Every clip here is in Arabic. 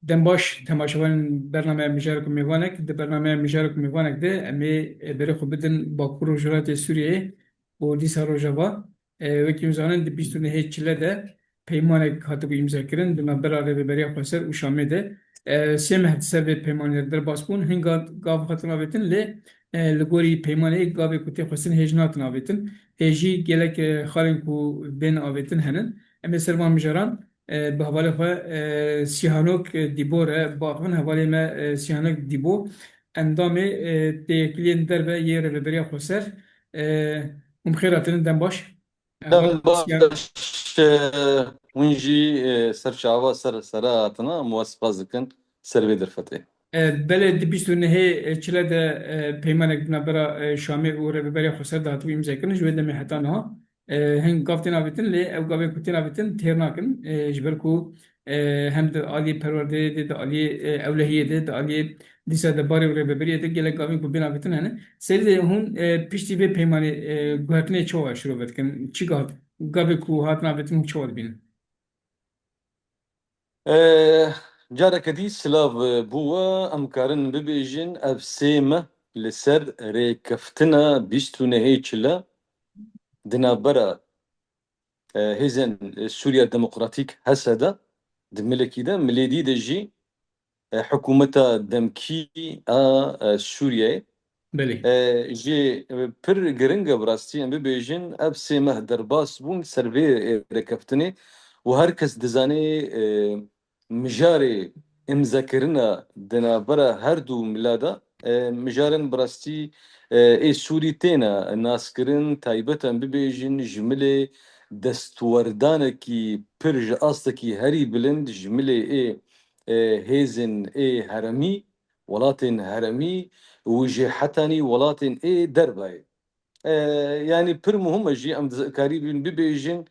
دم باش تماشاوان برنامه مجارك میوانک ده برنامه مجارك میوانک ده امی بره خو بدن با پروژرات سوریه و دیسا روجاوا وکی مزانن ده بیستونه هیچله ده پیمانک هاتبو امضا کرن ده براره به بریا خسر و شامه ده سه مهدسه به پیمانه در باسپون هنگا گاو خطنا بیتن لی لگوری پیمانه گاوی کتی خسن هجنات نابیتن هجی گلک خالن کو بین آبیتن هنن امی سرمان مجاران به حواله خو سیهانوک دیبوره باقون حواله ما سیهانوک دیبو اندام تکلین در به یه ربری خسر ممخیراتن دن باش اول دم سیان باش ونجي سر شعبا سر سراتنا موسباز دكن سر بيدر فتي بله دبیستو نهی چله ده پیمانک بنا برا شامی و ربری خسر ده تو امضا کنن جوه دمی حتا نه هنگ گافتین آبیتن لی او گاوی کتین آبیتن تیر ناکن جبر کو هم ده آلی پرورده ده آلی اولهیه ده آلی دیسا ده باری و ربری ده گله گاوی کو بین آبیتن هنه سری ده هون پیشتی به پیمانی گوهرتنه چوه شروع بتکن چی گاوی گاوی کو هاتن آبیتن چوه بین جارك دي سلاف بوا امكارن ببيجن افسيمة لسر ريكفتنا بيستو نهيتشلا دنا برا هيزن سوريا الديمقراطيك هسدا دملكي ده مليدي دجي حكومة دمكي سوريا بله جي بر جرينجا براستي ام ببيجن ابسي مهدر باس بون سربي ركفتني وهركس دزاني مجاري امذاكرنا دنا برا هردو ملادا مجارن براستي اي سوري تينا ناس كرن تايبتا ام ببيجن جملة دستوردانكي برج اصلكي هري بلند جملة اي هيزن اي هرمي ولاتن هرمي وجه حتاني ولاتن ايه درباي يعني بر مهمة جي ام كاريبين ببيجين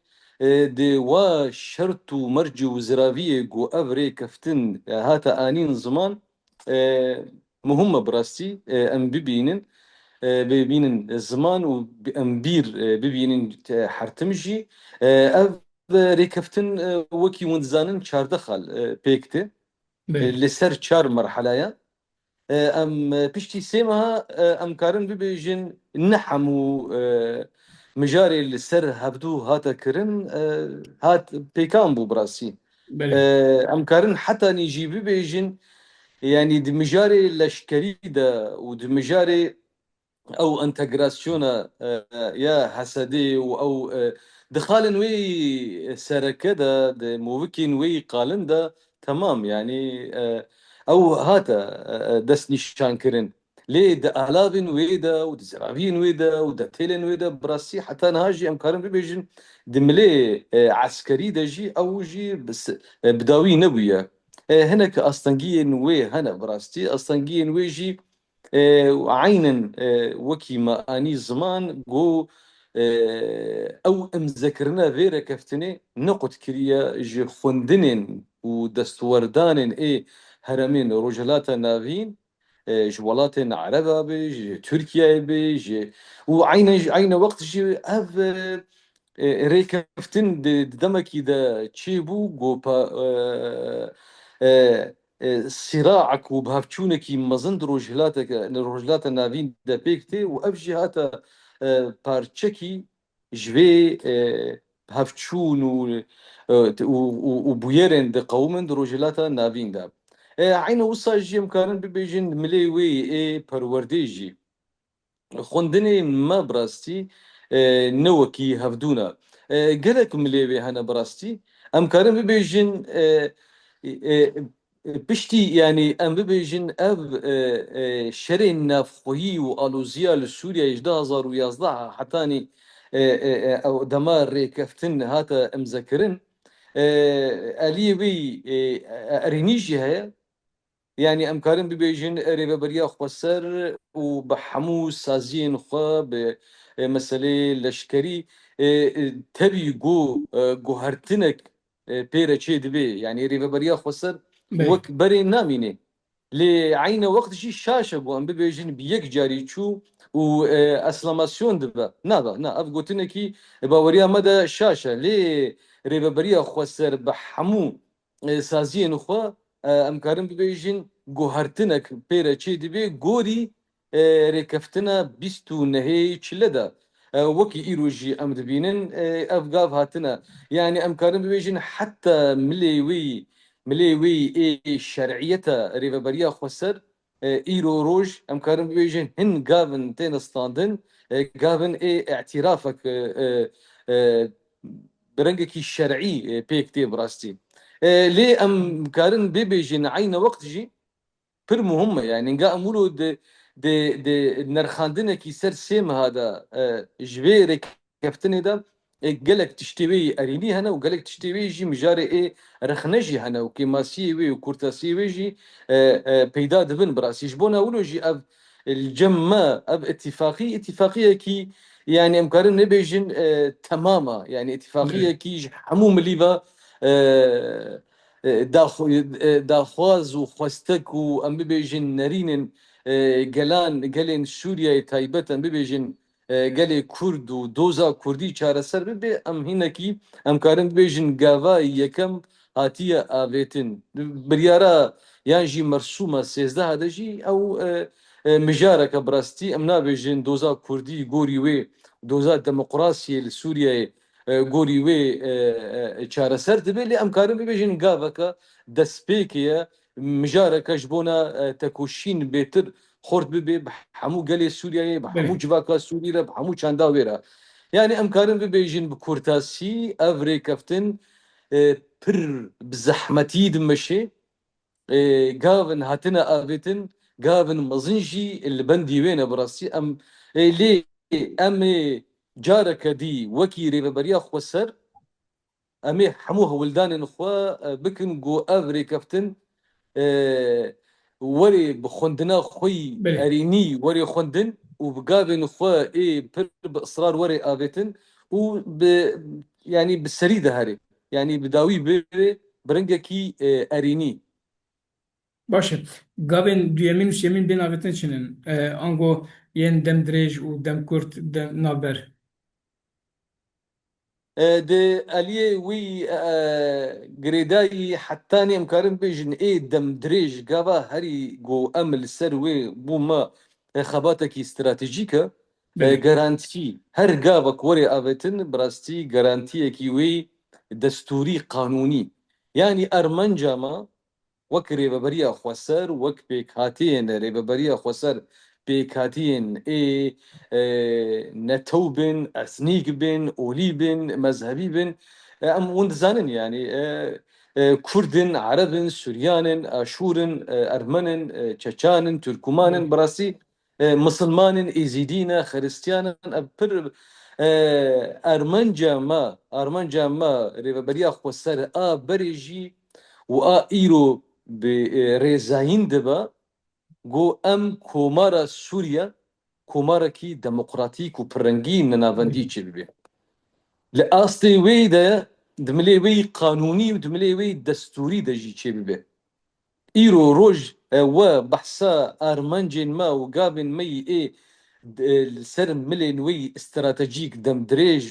دي وا شرط ومرجي وزرافية جو افري كفتن هاتا انين زمان مهمة براستي ام ببينن ببينن الزمان وامبير ببينن حرتمجي اف ريكفتن وكي ونزانن شار دخل بيكتي بله لسر شار مرحلة ام بيشتي سيما ام كارن ببيجن نحمو مجاري السر هبدو هاتا كرن هات بيكان بو براسي بله ام كارن حتى نيجي ببيجن يعني دمجاري لشكري دا ودمجاري او انتجراسيونا يا حسدي او دخالن وي سركدا موكين وي قالن دا تمام يعني او هاتا دس نيشان كرن ليه دا الافين ويدا ودزرافين ويدا ودا تيلن ويدا براسي حتى نهاجي امكارن بيجن دملي عسكري دا جي او جي بس بداوي نبويا هناك اصلا وي هنا براستي اصلا وي جي عينا وكي ما اني زمان جو او ام ذكرنا فيرا كفتني نقط كريا جي خندنين ودستوردانين اي هرمين رجلات نافين جوالات عربة بي تركيا بي وعين وقت جي اف ريكفتن دمكي دا تشيبو جو با صراعك وبهافچونكي مزند روجلات نافين دا بيكتي وافجي هاتا بارتشكي جوي بهافچون وبويرن دا قومن روجلات نافين دا عين وصا جي مكارن ببيجن مليوي اي پرورديجي خوندني ما براستي نوكي هفدونا قالك مليوي هنا براستي ام كارم ببيجن بشتي يعني ام ببيجن اب شرين نافخوهي والوزيا لسوريا يجدا هزار ويازدها حتاني او دمار ريكفتن هاتا امذكرن اليوي ارينيجي هيا يعني امكارن ببيجن ريبابريا خسر وبحمو سازين خو بمسألة لشكري تبي جوهرتنك بيرا تشي دبي يعني ريبابريا خسر بله وك بري ناميني لعين وقت شي شاشة بو ام ببيجن بيك جاري شو واسلاماسيون دبا نابا نا افغوتنكي باوريا مدى شاشة لي ريبابريا خسر بحمو سازين خو ام کارن ببیجین گوهرتنک پیرا چی دبی گوری رکفتنا بیستو نهی چلدا وکی ایروجی ام دبینن افگاف هاتنا يعني ام کارن ببیجین حتى مليوي اي شرعيتا ريفابريا خسر ايرو روج ام كارن بيجن هن قابن تين ستاندن قابن اي اعترافك برنجك الشرعي بيكتي براستي ليه ام كارن بيجن عين وقت جي پر مهمة يعني نقا امولو د نرخاندنه كي سر سيم هذا جبيرك كفتني ده قالك تشتوي اريني هنا وقالك تشتوي جي مجاري ايه رخنجي هنا وكيماسي وي وكورتاسي ويجي بيدا دبن براسي جبونا اولو جي اب الجمة اب اتفاقية كي يعني امكارن نبيجن تماما يعني اتفاقية بله كي حموم ليفا داخواز و خواستك و ام ببیجن نرینن گلین سوریه تایبت ام ببیجن گل کرد و دوزا کردی چاره سر ببی ام هینکی ام کارن ببیجن گاوا یکم هاتیه آویتن بریارا یانجی مرسومه سیزده هدجی او مجارك براستي ام نابجن دوزا كردي غوري وي دوزا ديمقراطيه لسوريا گۆری وێ چارەسەر دەبێت لێ ئەمکارم ببێژین گاڤەکە دەستپێکەیە مژارەکەش بۆنە تەکۆشین بێتر خۆرد ببێ بە هەموو گەلێ سووریایە بە هەموو بله جڤاکە سووریرە بە هەموو چاندا وێرە یعنی ئەمکارم ببێژین بە کورتاسی ئەڤ ڕێکەفتن پر بزەحمەتی دمەشێ گاڤن هاتنە ئاڤێتن گاڤن مەزنجی li bendî wê ne birastî em lê em ê careke dî wekî rêveberiya xwe ser em ê hemû hewildanên xwe bikin got ev rêkeftin werê bi xwendina xwe بله erênî werê xwendin û bi gavên xwe ê pir bi israr werê avêtin û bi yani bi serî de herê yani bi dawî bê biringekî erênî باشه گاوین دویمین و سیمین بین آویتن چنین انگو ین دم دریج و دم کرد دم نابر دي اليه وي جريداي حتاني امكارن بيجن اي دم دريج قابا هري جو امل سروي بوما خباتك استراتيجيكا بله جارانتي هر قابا كوري ابتن براستي جارانتي كي وي دستوري قانوني يعني ارمنجا ما وەک رێبەبەریە خوەسەر وەک پێکهاتێن رێبەبەریە خوەسەر پێکهاتین ئێ نەتەو بن ئەسنیک بن ئۆلی بن مەذهبی بن ئەم ون دزانن yani کوردن عەرەبن سوریانن ئاشورن ئەرمەنن چەچانن تورکومانن بله بەڕاستی مسلمانن ئێزیدینە خریستیانن پر ئەرمەنجا ما رێبەبەریە خوەسەر ئا بەرێژی و ئا ئیرۆ برێزایین دەبە گۆ ئەم کۆمارە سووریا کۆمارێکی دەموقراتیک و پرەنگی نەناڤەندی چێ ببێ لە ئاستێ وێیدا دملێ وەی قانونی و دملێ وەی دەستوری دەژی چێ ببێ ئیرۆ ڕۆژ وە بەحسا ئارمەنجێن ما و گاڤێن مەی ئێ سەر ملێن وەی استراتەجیک دەم درێژ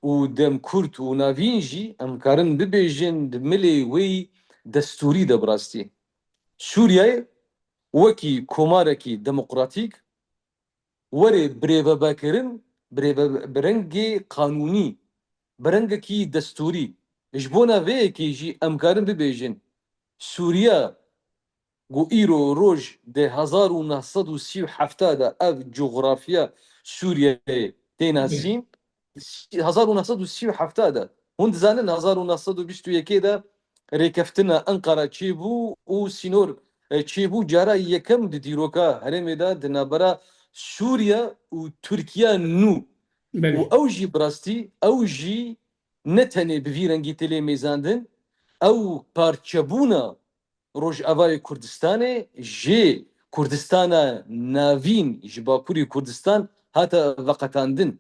و دەم کورت و ناڤینژی ئەمکارن ببێژن ملێ وەی دەستوری دەبڕاستی سووریای وەکی کۆمارێکی دەموقراتیک وەرێ برێڤەبەکردن برەنگێ قانونی برەنگێکی دەستوری ji bo vêyekê jî emkarin bibêjin Sûriya got îro roj di 1937 de ev coğrafiya Sûriyeyê tên بله nasîn 1937 de hûn dizanin 1921 de rêkeftina Enqara çêbû û sînor çêbû cara yekem di dîroka herêmê de di navbera Sûriya û Tirkiya nû û بله ew jî bi rastî ew jî ne tenê bi vî rengî tê lê mêzandin ew parçebûna Rojavayê Kurdistanê jê Kurdistana navîn ji Bakurê Kurdistan hate veqetandin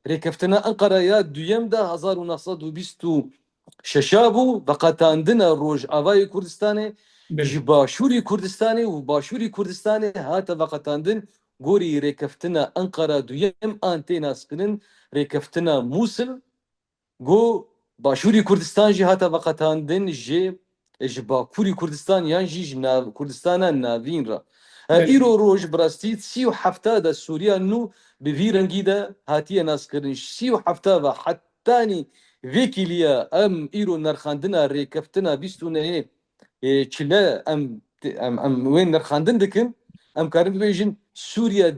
rêkeftina Enqaraya duyem de 1926 bû veqetandina Rojavayê Kurdistanê ji بله Başûrê Kurdistanê û Başûrê Kurdistanê hate veqetandin gorî rêkeftina Enqara duyem an tê naskirin rêkeftina Musil got Başûrê Kurdistan jî hate veqetandin ji جبا كوري كردستان يانجي جنا كردستان نافين را بله ايرو روج براستي سيو حفتا دا سوريا نو بفيرنجي دا هاتيه ناس كرنش سيو حفتا و حتاني فيكي ليا ام ايرو نرخاندنا ريكفتنا بيستونا چلا ام وين نرخاندن دكن ام كارن بيجن سوريا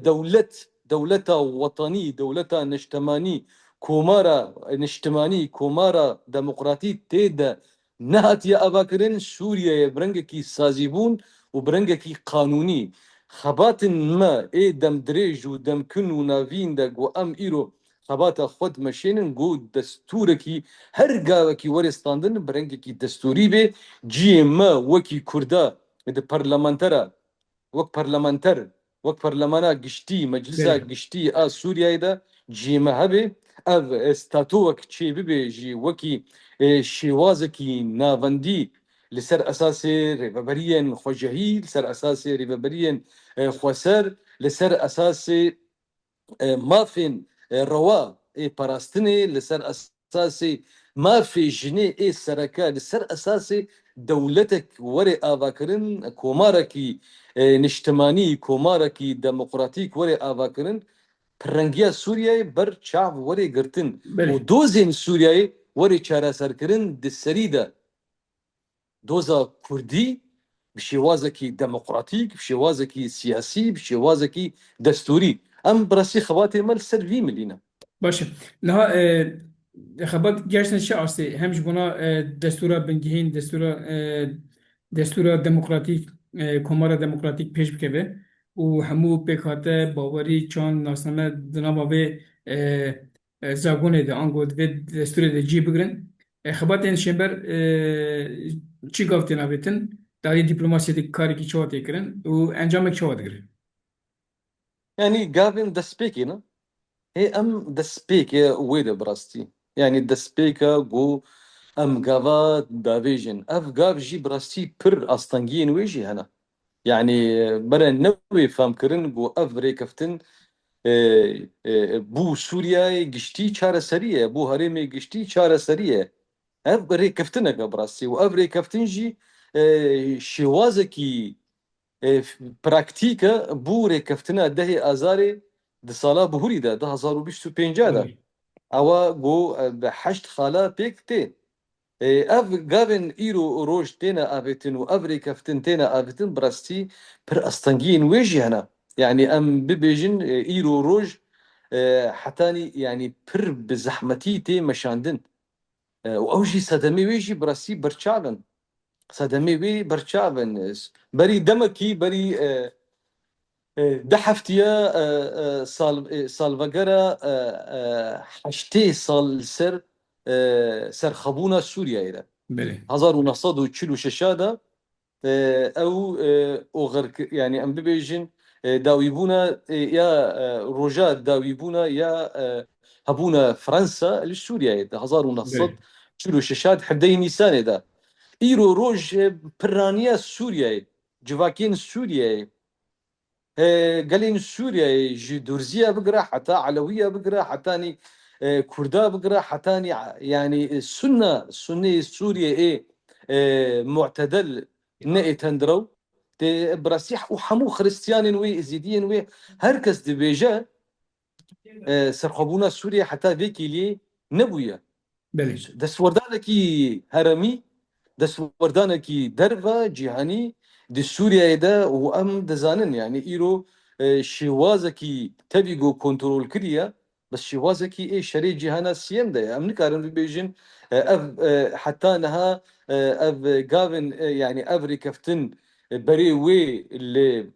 دولتا وطني دولتا نجتماني كومارا نجتماني كومارا ديمقراطي تيدا نهات يا أباكرين سوريا برنجكي سازيبون وبرنجكي قانوني خبات ما إيه دم دريج ودم كن ونافين دق وأم إيرو خبات خود مشينن جو دستوركي هرقاوكي ورستاندن برنجكي دستوري بي جي ما وكي كردا ده برلمانترا وك برلمانتر وك برلمانا قشتي مجلسا بله قشتي سوريا دا جي مهبي اف استاتوك تشي ببي جي وكي شوازكي نافندي لسر اساسي ريفابريين خوجهي لسر اساسي ريفابريين خوسر لسر اساسي مافين روا باراستني لسر اساسي ما في جنيه سركا لسر اساسي دولتك وري افاكرن كوماركي نجتماني كوماركي ديمقراطيك وري افاكرن پرنگیا سوریای بر چاو وري گرتن و بله دوزين سوریای وري چارا سرکرن دسری ده دوزا كردي بشوازكي ديمقراطيك بشوازكي سياسي بشوازكي دستوري ام براسي خواتي مال سلفي ملينا باشه لها خبات گشتن چه آسته همش بنا دستورا بنگهین دستورا دموکراتیک کمارا دموکراتیک پیش بکبه و همو بکاته باوری چون ناسنامه دنابا به زاگونه ده آنگود و دستور ده جی بگرن خبات این شنبر چی گفتین آبیتن داری دیپلماسی ده کاری کی چوات کرن و انجام چوات گرن يعني جافن دسبيكي هي ام دسبيك يا ويدا براستي يعني دسبيكا جو ام جافا دافيجن اف جاف جي براستي بر استنجين ويجي هنا يعني برا نوي فام كرن جو اف ريكفتن بو سوريا قشتي چارە سەریە بو هەرێمێ گشتی چارە سەریە ئەف ڕێکەفتنەکە بڕاستی و ئەف ڕێکەفتنژی شێوازێکی پراکتیکە بوو ڕێکەفتنە دەهێ ئازارێ di sala bihûrî de 2025 de بله ewa got bi heşt xala pêk tê ev gavên îro roj têne avêtin û ev rêkeftin têne avêtin bi rastî pir astengiyên wê jî hene yani em bibêjin îro roj hetanî yani pir bi zehmetî tê meşandin û ew jî sedemê wê jî bi rastî berçav in sedemê wê berçav in berî demekî berî ده هفتية سالفاجرا حشتي سر سرخبونا سوريا إذا بله 1946 او اوغر يعني ام ببيجن داويبونا يا روجات داويبونا يا هبونا فرنسا لسوريا 1900 بله شلو ششاد حدي نيسان ده ايرو روج برانيا سوريا جواكين سوريا قالين سوريا جي درزية بقرا حتى علوية بقرا حتى كردا بقرا حتى يعني السنة سوريا معتدل نئي تندرو براسيح وحمو خريستيان وي زيدين وي هركز دبيجا سرخبونا سوريا حتى فيكي لي نبويا بله دستوردانكي هرمي دستوردانكي دربا جيهاني دي سوريا دا وام دزانن يعني ايرو شوازكي تبيغو كنترول كريا بس شوازكي شري جيهانا سيم دا ام نكارن بيجن اف حتى انها اف جافن يعني افري كفتن بري وي اللي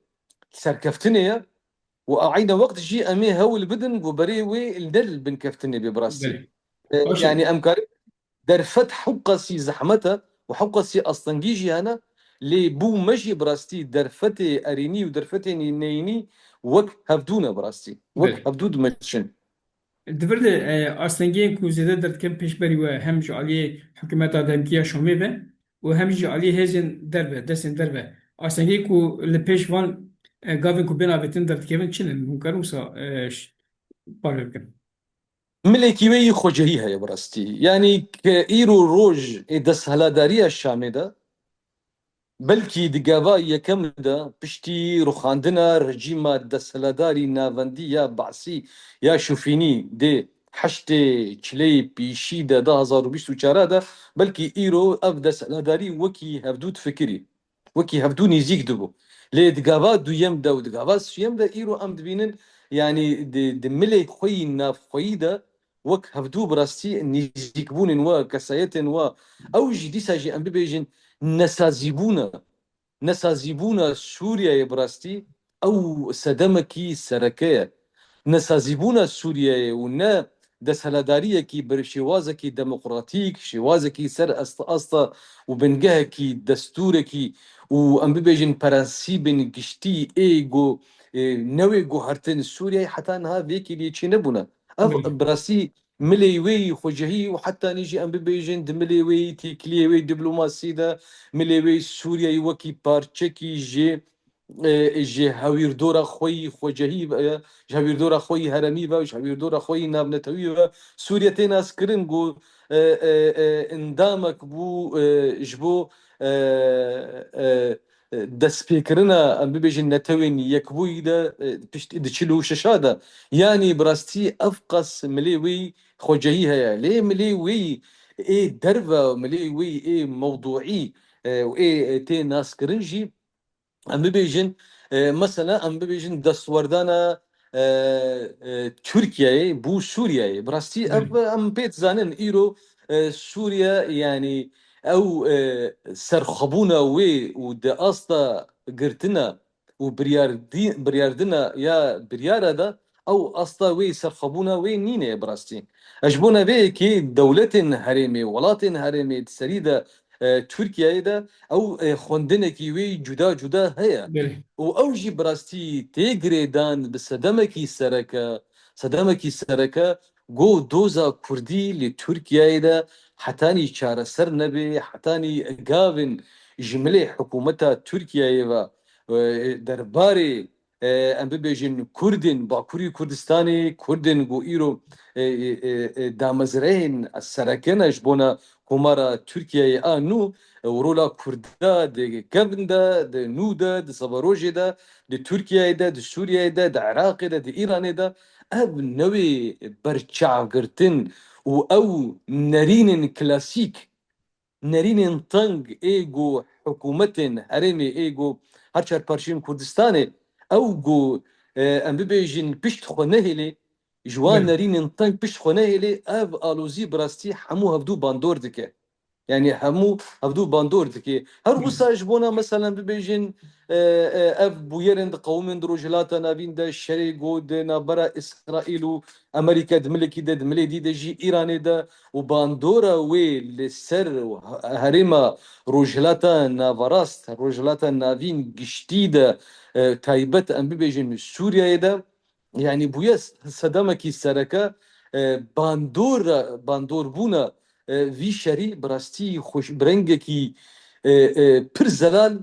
سركفتنيا وأعينا وقت جي أمي هول بدن وبري وي الدل بن كفتني ببراسي بله باشه يعني أمكاري درفت حقسي زحمته وحقسي اصلا جيجي انا لي بو مجي براستي درفتي اريني ودرفتي نيني وك هفدونا براستي وك بله هفدود مشن الدفرد أصلاً كوزيدا درت كم بيشبري وهم جعلي حكومة دمكية شامي به وهم جعلي هزين دربه دسن دربه أصلاً كو لبيش وان قابن كو بنا بتن درت كيفن چنن ممكن باركن ملكي وي خوجهي هي براستي يعني كايرو روج دس هلا داريا الشامي ده بلکی دگاوا یەکەم دا پشتی ڕوخاندنە ڕژیمە دەسەلەداری ناڤەندی یا بەعسی یا شوفینی دێ هەشتێ چلەی پیشی دا 2024 دا بەلکی ئیرۆ ئەف دەسەلەداری وەکی هەفتوو فکری وەکی هەفتوو نزیک دبوو لێ دگاوا دوویەم دا و دگاوا سوێم دا ئیرۆ ئەم دبینن یعنی ملێ خۆی نافخۆیی دا وەک هەفتوو بڕاستی نزیکبوونن وە کەسایەتن وە ئەوژی دیساژی ئەم ببێژن نەسازیبوونە سووریایە بڕاستی ئەو سەدەمەکی سەرەکەیە نەسازیبوونە سووریایە و نە دەسەلەداریەکی بەر شێوازێکی دەموقڕاتیک شێوازێکی سەر ئەستە و بنگەهێکی دەستورێکی و ئەم ببێژن پەرەنسیبن گشتی ئێگۆ نەوێ گۆهرتن سووریای حتانها vêkî lêçî nebûne ev birastî milê wê xwecihî û heta nîjî em bibêjin di milê wê têkiliyê wê diplomasî de milê wê Sûriyeyê wekî parçekî ji hewîrdora xwe yî xwecihî ji hewîrdora xwe yî heremî ve ji hewîrdora xwe yî navnetewî ve Sûriye tê naskirin got endamek bû ji bo destpêkirina em bibêjin netewên yekbûyî de di çil û şeşa de yanî bi rastî ev qas milê wê xwecihî heye lê milê wê ê derve milê wê ê mewduî û ê tê naskirin jî em bibêjin mesela em bibêjin destwerdana Türkiye'ye bû Sûriyeyê bi rastî ev em pê dizanin îro Sûriye yanî ew serxwebûna wê û di asta girtina û biryardina ya biryara da ew asta wê serxwebûna wê nîne bi rastî ji bo neveyekê dewletên herêmê welatên herêmê di serî de Türkiye'ye de ew xwendinekî wê cuda cuda heye û ew jî bi rastî tê girêdan bi sedemekî sereke got doza Kurdî li Türkiye'ye de hetanî çareser nebe hetanî gavin ji milê hikûmeta Türkiye'ye ve derbarê em bibêjin Kurdên Bakurî Kurdistanê Kurdên got îro damezrahên serekene ji bona komara Türkiye'ye a nû rola Kurda di kevin de di nû de di Severojê de di Türkiye'ye de di Sûriyeyê de di Iraqê de di Îranê de ev newê berçavgirtin û ew nerînên klasîk nerînên teng êgo hikûmetên herêmê êgo her çarparçiyên Kurdistanê ew got em bibêjin pişt xwe nehêlê ji wan nerînên teng pişt xwe nehêlê ev alozî bi rastî hemû hevdû bandor dike yani hemû hevdû bandor dike her wisa ji bona mesela bibêjin ev bûyerên di qewmên di rojhilata navîn de şerê got di navbera İsraîl û Amerîka di milekî de di milê dî de jî Îranê de û bandora wê li ser herêma rojhilata navarast rojhilata navîn giştî de taybet em bibêjin Sûriyeyê de yani bûye sedemekî sereke bandorbûna vî şerî bi rastî xweşbrengekî pir zelal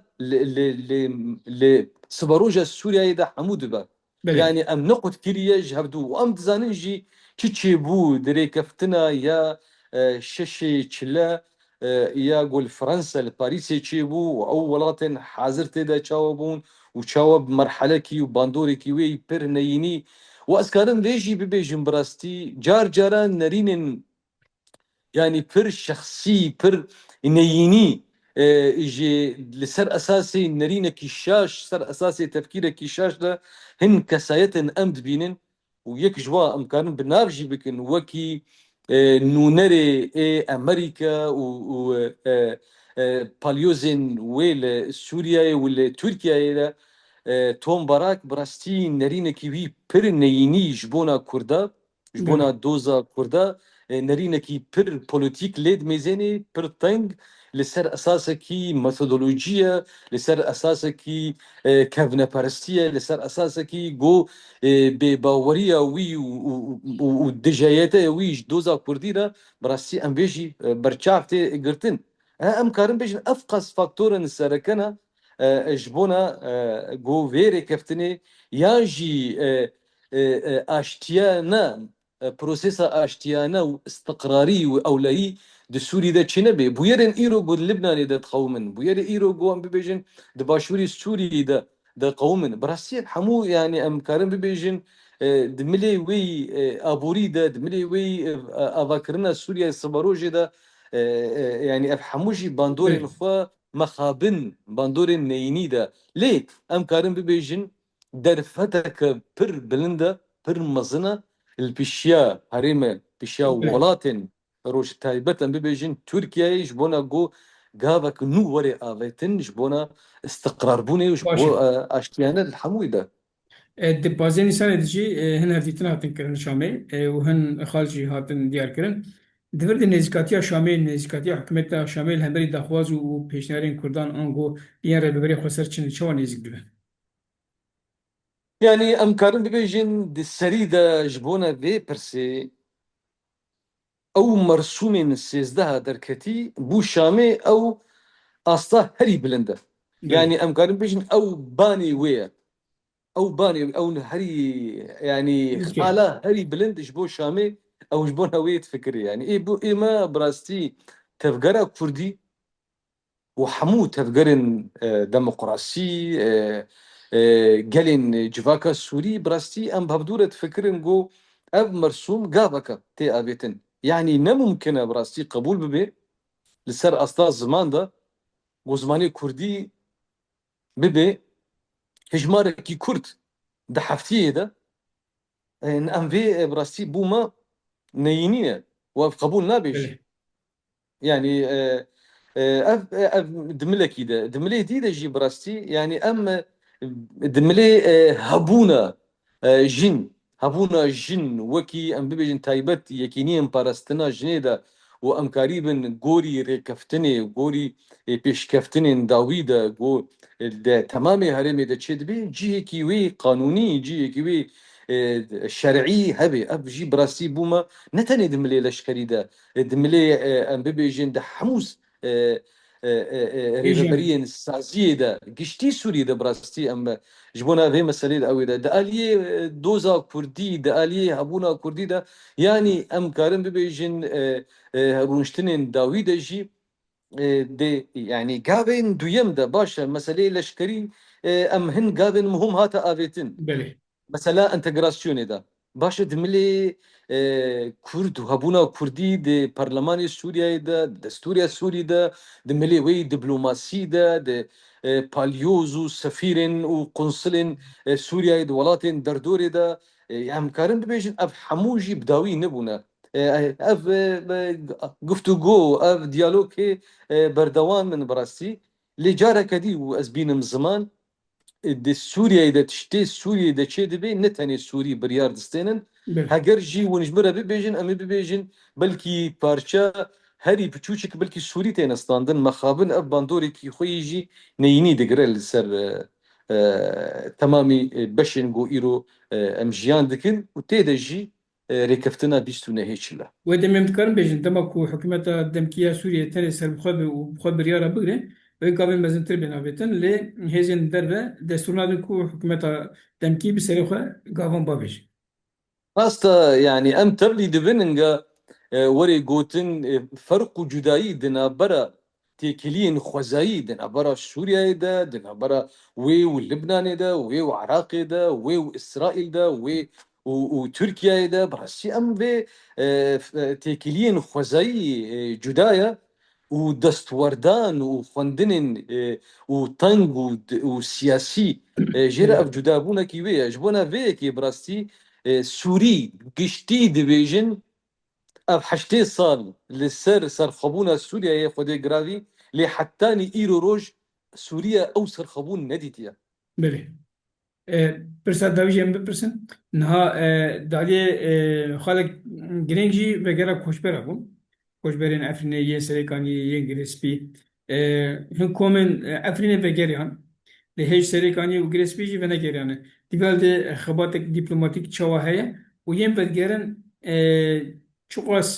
li siberoja Sûriyeyê de hemû dibe yani em nequtkiriye ji hevdû û em dizanin jî çi çêbû dirêkeftina ya şeşê çile ya gol Fransa li Parîsê çêbû û ew welatên hazir tê de çawa bûn û çawa bi merhelekî û bandorekî wê pir neyînî û ez karim vê jî bibêjim bi rastî car caran nerînên yani pir şexsî pir neyînî ji li ser esasê nerînekî şaş ser esasê tefkîrekî şaş de hin kesayetên em dibînin û yek ji wan em karin bi nav jî bikin wekî nûnerê Amerîka û palyozên wê li Sûriyeyê û li Tirkiyeyê de Tom Barak bi rastî nerînekî wî pir neyînî ji bona Kurda ji bona doza Kurda nerînekî pir polîtîk lê dimêzenê pir teng li ser esasekî metodolojiye li ser esasekî kevneperestiye li ser esasekî got bêbaweriya wî û dijeyetê wî ji doza Kurdî de bi rastî em vê jî berçav tê girtin em karin bêjin ev qas faktorên serekena ji bona got vê rêkeftinê yan jî aştiyana prosesa aştiyane û istiqrarî û ewleyî د سوری دا چنه به بویرن ایرو گود لبنان دا قومن بویر ایرو گو ام ببیجن د باشوری سوری دا قومن براستی همو يعني ام كارن ببيجن دملي وي ابوري دا دملي وي افاكرنا سوريا الصبروجي دا يعني اف حموجي باندورين بله خوا مخابن باندورين نيني دا ليه ام كارن ببيجن درفتك بر بلندا بر مزنا البشيا هريمه بشيا بله ولاتن روش تايبتا ببيجن تركيا جبونا جو جابك نو وري آفيتن جبونا استقرار بوني وجبو باشه اشتيانا الحموي ده د بازن سنه دجی هن هفیتنا هاتن کرن شامی و هن خارجی هاتن دیار کرن دور د نزدیکاتی شامی نزدیکاتی حکومت شامی همبری دخواز و پیشنهادین کردان آنگو بیان رهبری خسر چین چوا نزدیک دبن يعني ام كارن ببيجن دي السريدة جبونا في برسي او مرسوم السيزدها دركتي بو شامي او اصلا هري بلنده بله يعني ام كارن بيجن او باني ويا او باني او هري يعني اوكي خاله هري بلند جبو شامي او جبون هوية فكري يعني ايه بو ايه ما براستي تفقرا كردي وحمو تفقرن ديمقراسي قالن جواكا سوري براستي ام بهبدورة فكرن جو اب مرسوم قابكا تي ابيتن يعني نممكن براستي قبول ببي لسر اصلا الزمان ده وزماني كردي ببي هجماركي كرد ده حفتيه ده ان ام في براستي بوما نينينه وقبول نابش بله يعني دملة كده دملة دي ده جي براستي يعني أم دملة هبونا جن هبونا جن وكي أم ببجن تايبت يكينين باراستنا جنيدا وأم قريبا غوري ريكفتني غوري بيشكفتني داويدا غو ده تمامي هرمي ده تشد بي جي كيوي قانوني جي كيوي شرعي هبي أب جي براستي بوما نتني دملة لشكري ده دملي ام ببيجين ده حموس ايجام ريفبريين سازيه ده قشتي سوري ده براستي ام جبونا في مسألة ده اوي ده اليه دوزا كردي ده اليه هبونا كردي ده يعني ام كارم ببيجين رونشتنين داوي ده جي دي يعني قابن دويم ده باشا مسألة لشكري ام هن قابن مهم هاتا افيتن بله مثلا انتگراسیون ده باشه دملی کرد و هبونا کردی ده پارلمان سوریه ده دستور سوری ده دملی وی دیپلماسی ده پالیوز و سفیرن و قنصلن سوریه ده ولاتن در دوری ده هم کارن ببیجن اف حموجی بداوی نبونه اف گفتگو اف دیالوگ بردوام من براسی لجاره کدی و از بینم زمان دي سوريا اذا تشتي سوريا اذا تشي دبي نتاني سوري بريار دستينن بله هاجر جي ونجبرها ببيجن ام ببيجن بلكي بارشا هري بتشوشك بلكي سوري تين استاندن مخابن اب باندوري كي خويجي نيني دقرا سر تمامي بشن جو ايرو امجيان دكن وتيدا جي ريكفتنا بيستونا هيتشلا وده ممكن بيجن دمكو حكومة دمكية سوريا تاني سر بخواب وبخواب بريارة بغري ويقابل مزن تربية نابتن لهزين دربة دستورنا دنكو حكومة دمكي بسريخة قابل بابيج راستا يعني ام تبلي دبننجا وري جوتن فرق جدائي دنا برا تيكلين خوزاي دنا برا سوريا دا دنا برا وي ولبنان دا وي وعراق دا وي واسرائيل دا وي وتركيا دا براسي ام في تيكلين خوزاي جدايا ودستوردان وخندنن وطنج وسياسي جيرا اف بله جدابونا كيويا جبونا فيكي براستي سوري قشتي ديفيجن اب حشتي صال للسر سر خبونا سوريا يا خدي جرافي لحتاني ايرو روج سوريا او سر خبون نديتيا بله برسا داویجی هم بپرسن نها دالی خالق گرنگی وگرا خوشبره بون خوشبرین افرینه یه سریکانی یه گرسپی هن کومن افرینه وگریان لهش سریکانی و گرسپی جی ونه گریانه دیگال ده خبات دیپلماتیک چوا هیا و یم بدگرن چقاس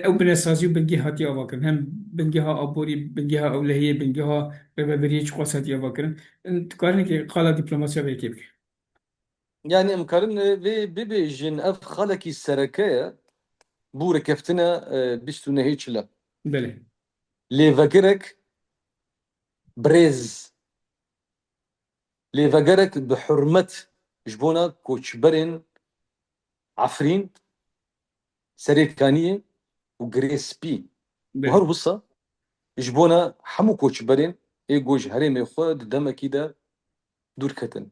او بنسازی و بنگی هاتی آوا کرن هم بنگی ها آبوری بنگی ها اولهیه بنگی ها ببریه چقاس هاتی آوا کرن تقارن که قالا دیپلماسیا بيكيب يعني مكرن في بيبيجن اف خلكي السركايا بورا كفتنا بيستو هيك لا بله ليفاجرك بريز ليفاجرك بحرمة جبونا كوتشبرين عفرين سريكانية وجريس بي بله وهربصة جبونا حمو كوتشبرين جوج هريم يخوض دم كده دور كتن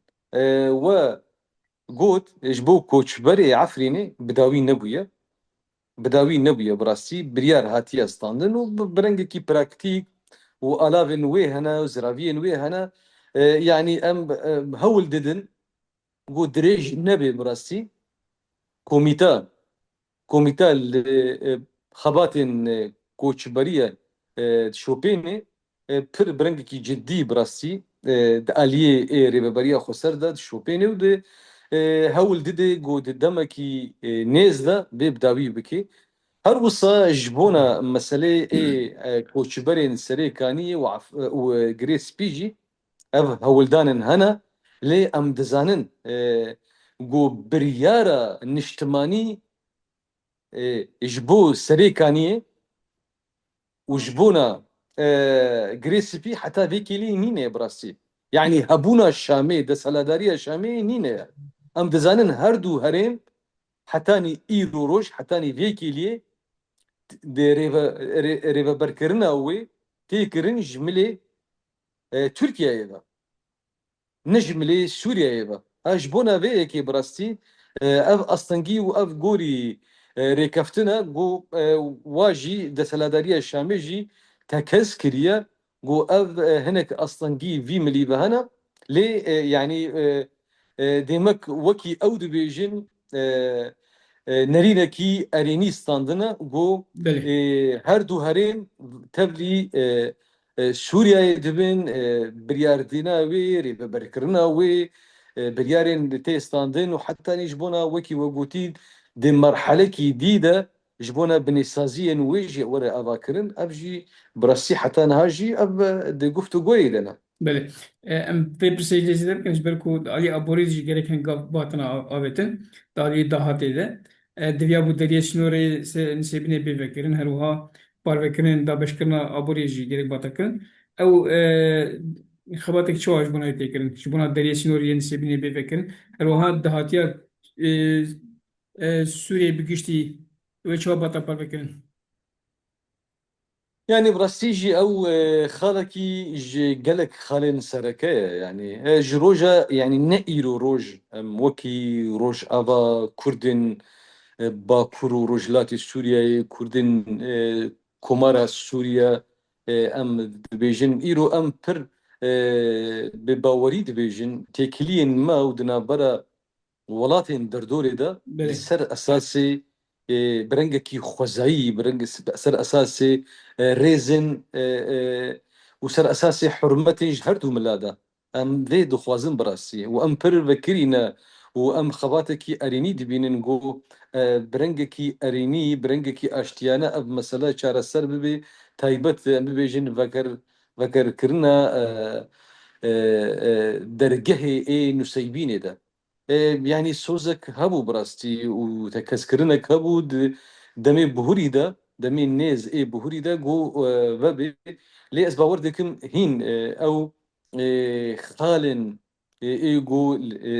وقوت جبو كوتشبري عفريني بداوي نبوية بداوي نبوية براسي بريار هاتي استاندن وبرنج كي براكتيك والافين وي هنا وزرافين وي هنا يعني ام هول ددن قو دريج نبي براسي كوميتا كوميتا خباتن كوتشبرية شوبيني بر برنج كي جدي براسي داليه ريبابريا خسر داد شوبيني ود هول ددي قو دمكي نيزدا بيبداوي بكي هر وصا جبونا مسألة كوتشبرين سري كاني وجريس بيجي هولدانن هنا لي ام دزانن جو بريارة نشتماني جبو سري كاني وجبونا جريس بي حتى فيكيلي نيني براسي يعني هبونا الشامي دسالاداريا شامي نيني ام دزانن هردو هرين حتاني ايرو روش حتاني فيكيلي دي ريفا بركرنا وي تيكرن جملي تركيا ايضا نجملي سوريا ايضا اجبونا بيكي براستي اف استنجي واف غوري ريكفتنا جو واجي دسلاداريا الشامجي تكز كريا جو اف هناك استنجي في ملي بهنا لي يعني ديمك وكي اود بيجن نرينا كي اريني ستاندنا جو بله هر دو هرين تبلي سوريا دبن برياردينا وي ريبا بركرنا وي بريارين تي ستاندن وحتى نجبونا وكي وقوتي دي مرحلة كي ديدا جبونا بنسازيا ويجي ورا أذاكرن أبجي براسي حتى نهاجي أب دي قفتو قوي لنا بله ام في برسيجي eder ki belki ali aboriz gereken batına avetin dali daha tede devya bu deriye sinore se nisebine bir vekirin her oha par vekirin da beşkirna aboriz gerek batakın ev خباتك شو عجبنا يتكرن شبنا دريا سنوري nisebine bir vekirin her oha dahatiya Suriye büküştü ve çoğu bata par vekirin يعني برستيجي او خالكي قالك خالين سركايا يعني جروجا يعني نئيرو روج وكي روج افا كردن باكورو روجلاتي سوريا كردن كومارا سوريا ام دبيجن ايرو ام بر بباوري دبيجن تيكلين ما ودنا برا ولاتين دردوري دا بله لسر اساسي برنگه کی خوزایی برنگه سر اساسي ريزن وسر اساسي حرمتي هردو ملادا ام ذي دخوازن براسي وام پر بكرينا وام خباتكي اريني دبينن جو برنگه کی اريني برنگه کی اشتيانا اب مسألة چارة سر ببي تايبت ام ببيجن وكر كرنا درجه اي نسيبيني دا يعني سوزك هبو براستي وتكسكرنك هبو دمي بهوري دا دمي نيز اي بهوري دا جو وبي لي اسبا وردكم هين او خالن اي جو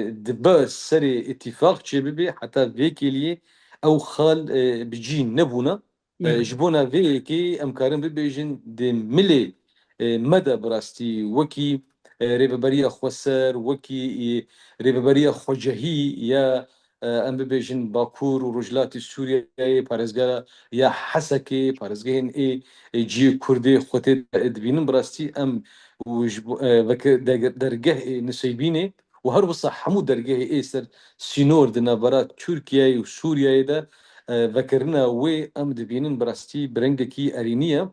دبا سري اتفاق تشبيبي حتى فيكي لي او خال بجين نبونا بله جبونا فيكي امكارن ببيجن دي ملي مدى براستي وكي ريبريا خوسر وكي ريبريا خوجهي يا ام ببيجن باكور ورجلات سوريا بارزگارا يا حسكي بارزگين اي جي كردي خوتي دبينن براستي ام وك درجه نسيبيني وهرب صح حمو درجه اي سر سينور دنابرات تركيا وسوريا دا ذكرنا وي ام دبينن براستي برنگكي ارينيا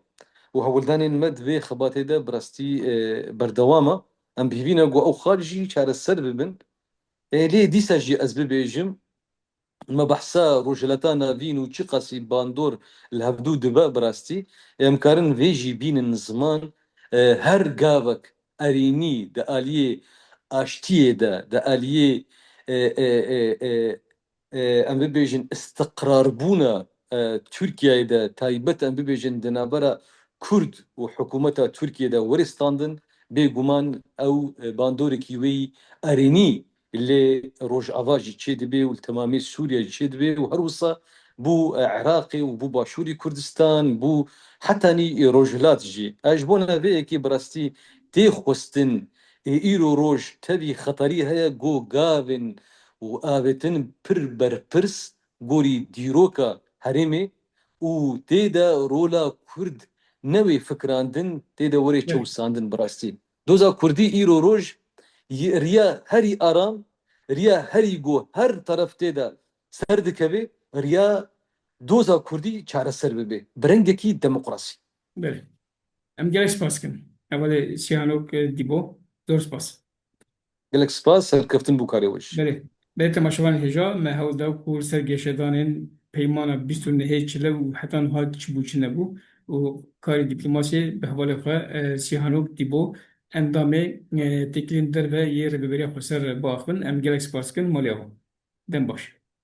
وهولدان مد في خباتي دا براستي بردوامة ام بيبينا جو او خارجي شار السر ببن ليه ديسا جي از ببيجم ما بحثا روجلتانا فينو تشقسي باندور الهبدو دبا براستي امكارن فيجي بين الزمان هر قابك اريني دا اليه اشتيه دا اليه ام ببيجن استقرار بونا تركيا دا تايبت ام ببيجن دنابرا كرد وحكومة تركيا دا ورستاندن بيغمان او باندوري كيوي اريني اللي روج افاجي تشيد بي والتمامي سوريا تشيد بي وهروسا بو عراقي وبو باشوري كردستان بو حتى ني روجلات جي اجبونا بيكي براستي تي خوستن ايرو روج تبي خطري هيا جو غافن وآبتن پر برپرس گوری دیروکا هرمه و تیدا رولا کرد نوی فکراندن تیدا وری Evet. چوساندن براستی دوزا کردی ایرو روج ریا هری آرام ریا هری گو هر طرف تیدا سرد کبه ریا دوزا کردی چاره سر ببه برنگکی دموکراسی Evet. Em gelek spaskin. Evvela Sihanok Dibo. Doğru spas. گلک سپاس سر کفتن بوکاری وش بله. به تماشاوان هجا ما هول داو کور سرگشتانن پیمانا بیستون هیچله و حتی ها چبوچ نبو و کار دیپلماسی به حواله خواه سیهانوک دیبو اندامه تکلین در و یه ربیبری خسر باخن ام گلک سپاسکن مالی آقا دن باش